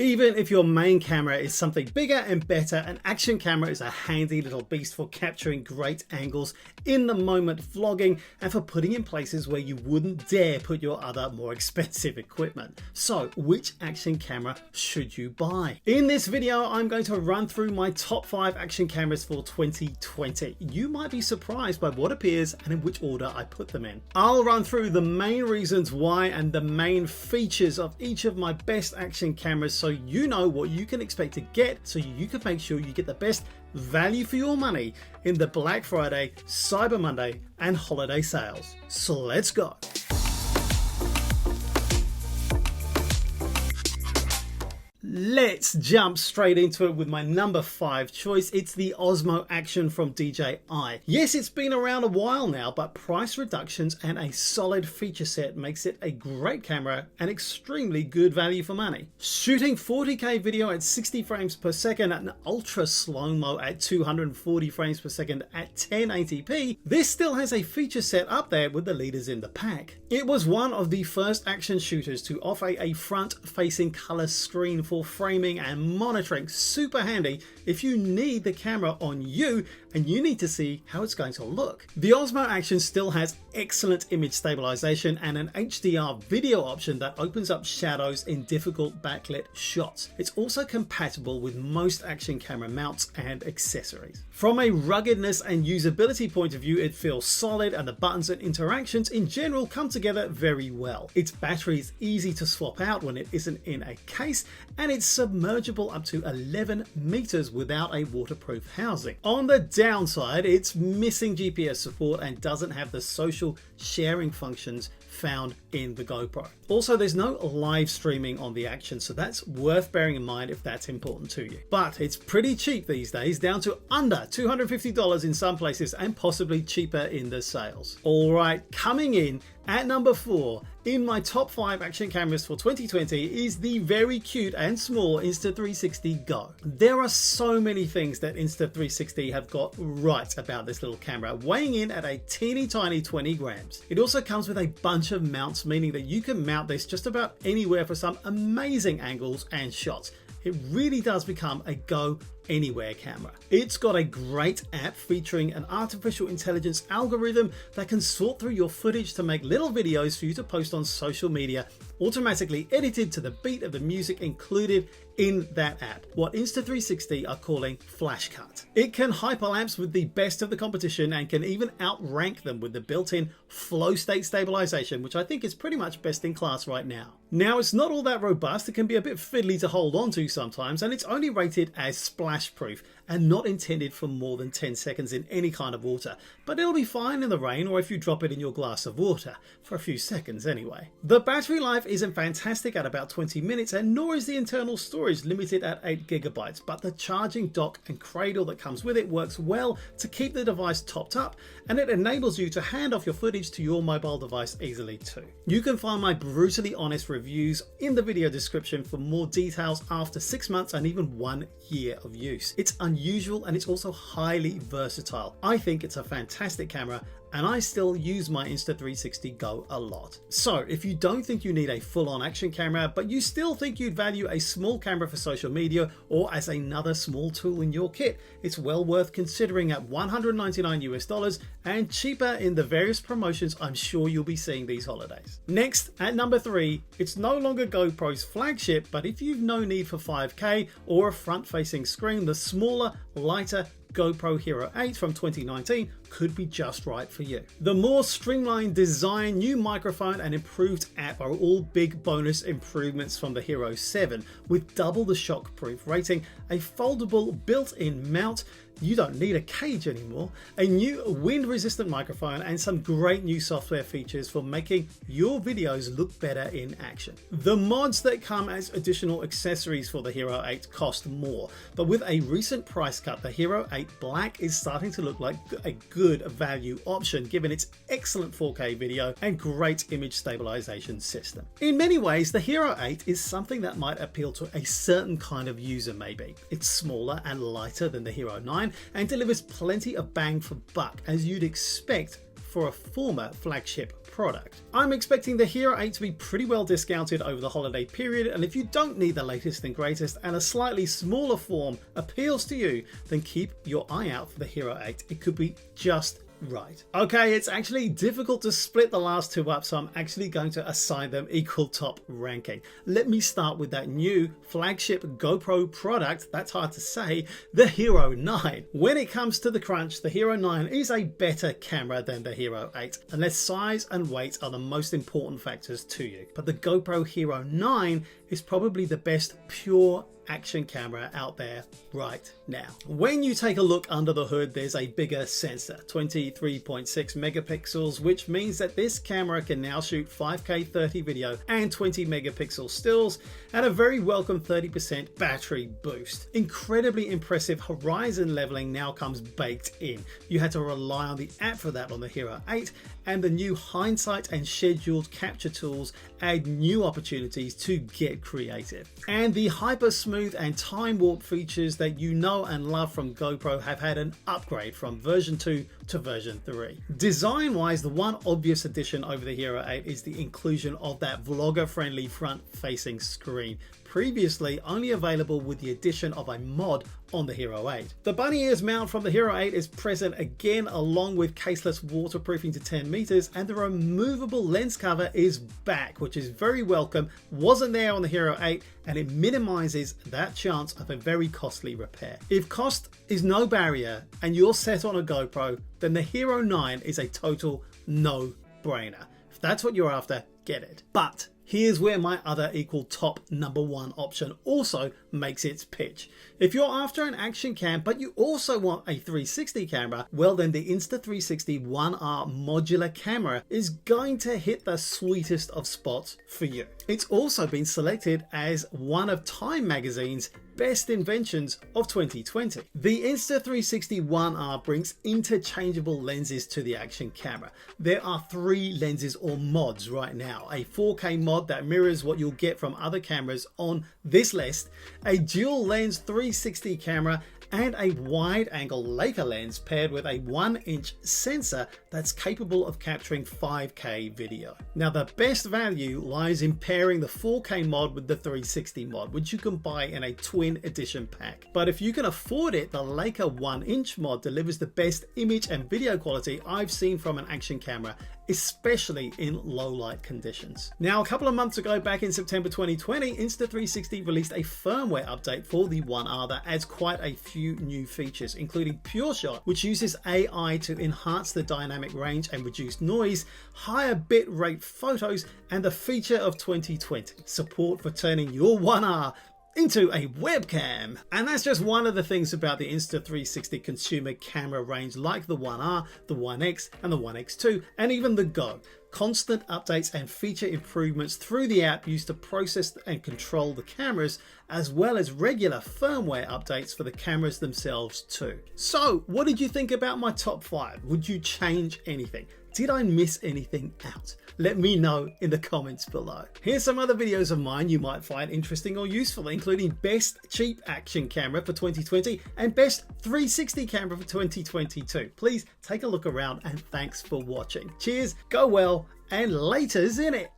Even if your main camera is something bigger and better, an action camera is a handy little beast for capturing great angles in the moment vlogging and for putting in places where you wouldn't dare put your other more expensive equipment. So which action camera should you buy? In this video, I'm going to run through my top 5 action cameras for 2020. You might be surprised by what appears and in which order I put them in. I'll run through the main reasons why and the main features of each of my best action cameras so you know what you can expect to get, so you can make sure you get the best value for your money in the Black Friday, Cyber Monday and holiday sales. So let's go. Let's jump straight into it with my number 5 choice. It's the Osmo Action from DJI. Yes, it's been around a while now, but price reductions and a solid feature set makes it a great camera and extremely good value for money. Shooting 40K video at 60 frames per second and ultra slow-mo at 240 frames per second at 1080p, this still has a feature set up there with the leaders in the pack. It was one of the first action shooters to offer a front-facing color screen for framing and monitoring. Super handy if you need the camera on you and you need to see how it's going to look. The Osmo Action still has excellent image stabilization and an HDR video option that opens up shadows in difficult backlit shots. It's also compatible with most action camera mounts and accessories. From a ruggedness and usability point of view, it feels solid and the buttons and interactions in general come together very well. Its battery is easy to swap out when it isn't in a case, and it's submergible up to 11 meters without a waterproof housing. On the downside, it's missing GPS support and doesn't have the social sharing functions found in the GoPro. Also, there's no live streaming on the Action, so that's worth bearing in mind if that's important to you. But it's pretty cheap these days, down to under $250 in some places and possibly cheaper in the sales. All right, coming in at number 4 in my top 5 action cameras for 2020 is the very cute and small Insta360 Go. There are so many things that Insta360 have got right about this little camera, weighing in at a teeny tiny 20 grams. It also comes with a bunch of mounts, meaning that you can mount this just about anywhere for some amazing angles and shots. It really does become a go anywhere camera. It's got a great app featuring an artificial intelligence algorithm that can sort through your footage to make little videos for you to post on social media, automatically edited to the beat of the music included in that app, what Insta360 are calling Flash Cut. It can hyperlapse with the best of the competition and can even outrank them with the built-in flow state stabilization, which I think is pretty much best in class right now. Now, it's not all that robust, it can be a bit fiddly to hold on to sometimes, and it's only rated as splash proof and not intended for more than 10 seconds in any kind of water, but it'll be fine in the rain or if you drop it in your glass of water, for a few seconds anyway. The battery life isn't fantastic at about 20 minutes, and nor is the internal storage limited at 8 gigabytes, but the charging dock and cradle that comes with it works well to keep the device topped up, and it enables you to hand off your footage to your mobile device easily too. You can find my brutally honest reviews in the video description for more details after 6 months and even 1 year of use. It's unusual and it's also highly versatile. I think it's a fantastic camera and I still use my Insta360 Go a lot. So if you don't think you need a full-on action camera, but you still think you'd value a small camera for social media or as another small tool in your kit, it's well worth considering at $199 US and cheaper in the various promotions I'm sure you'll be seeing these holidays. Next, at number 3, it's no longer GoPro's flagship, but if you've no need for 5K or a front-facing screen, the smaller, lighter GoPro Hero 8 from 2019 could be just right for you. The more streamlined design, new microphone and improved app are all big bonus improvements from the Hero 7, with double the shockproof rating, a foldable built-in mount, you don't need a cage anymore, a new wind-resistant microphone and some great new software features for making your videos look better in action. The mods that come as additional accessories for the Hero 8 cost more, but with a recent price cut, the Hero 8 Black is starting to look like a good value option given its excellent 4K video and great image stabilization system. In many ways, the Hero 8 is something that might appeal to a certain kind of user maybe. It's smaller and lighter than the Hero 9 and delivers plenty of bang for buck as you'd expect for a former flagship product. I'm expecting the Hero 8 to be pretty well discounted over the holiday period, and if you don't need the latest and greatest and a slightly smaller form appeals to you, then keep your eye out for the Hero 8. It could be just right. Okay, it's actually difficult to split the last two up, so I'm actually going to assign them equal top ranking. Let me start with that new flagship GoPro product, that's hard to say, the Hero 9. When it comes to the crunch, the Hero 9 is a better camera than the Hero 8, unless size and weight are the most important factors to you. But the GoPro Hero 9 is probably the best pure action camera out there right now. When you take a look under the hood, there's a bigger sensor, 23.6 megapixels, which means that this camera can now shoot 5K 30 video and 20 megapixel stills at a very welcome 30% battery boost. Incredibly impressive horizon leveling now comes baked in. You had to rely on the app for that on the Hero 8, and the new hindsight and scheduled capture tools add new opportunities to get creative. And the hyper smooth and time warp features that you know and love from GoPro have had an upgrade from version 2 to version 3. Design wise, the one obvious addition over the Hero 8 is the inclusion of that vlogger friendly front facing screen, previously only available with the addition of a mod on the Hero 8. The bunny ears mount from the Hero 8 is present again, along with caseless waterproofing to 10 meters, and the removable lens cover is back, which is very welcome. Wasn't there on the Hero 8, and it minimizes that chance of a very costly repair. If cost is no barrier and you're set on a GoPro, then the Hero 9 is a total no-brainer. If that's what you're after, get it. But here's where my other equal top number one option also makes its pitch. If you're after an action cam, but you also want a 360 camera, well then the Insta360 One R modular camera is going to hit the sweetest of spots for you. It's also been selected as one of Time Magazine's best inventions of 2020. The Insta360 One R brings interchangeable lenses to the action camera. There are 3 lenses or mods right now. A 4K mod that mirrors what you'll get from other cameras on this list, a dual lens 360 camera, and a wide angle Leica lens paired with a 1-inch sensor that's capable of capturing 5K video. Now the best value lies in pairing the 4K mod with the 360 mod, which you can buy in a twin edition pack. But if you can afford it, the Leica 1-inch mod delivers the best image and video quality I've seen from an action camera, especially in low light conditions. Now a couple of months ago, back in September 2020, Insta360 released a firmware update for the One R that adds quite a few new features, including PureShot, which uses AI to enhance the dynamic range and reduce noise, higher bitrate photos, and the feature of 2020, support for turning your One R into a webcam. And that's just one of the things about the Insta360 consumer camera range, like the One R, the One X, and the One X2, and even the Go. Constant updates and feature improvements through the app used to process and control the cameras, as well as regular firmware updates for the cameras themselves too. So what did you think about my top 5? Would you change anything? Did I miss anything out? Let me know in the comments below. Here's some other videos of mine you might find interesting or useful, including best cheap action camera for 2020 and best 360 camera for 2022. Please take a look around, and thanks for watching. Cheers, go well, and laters in it.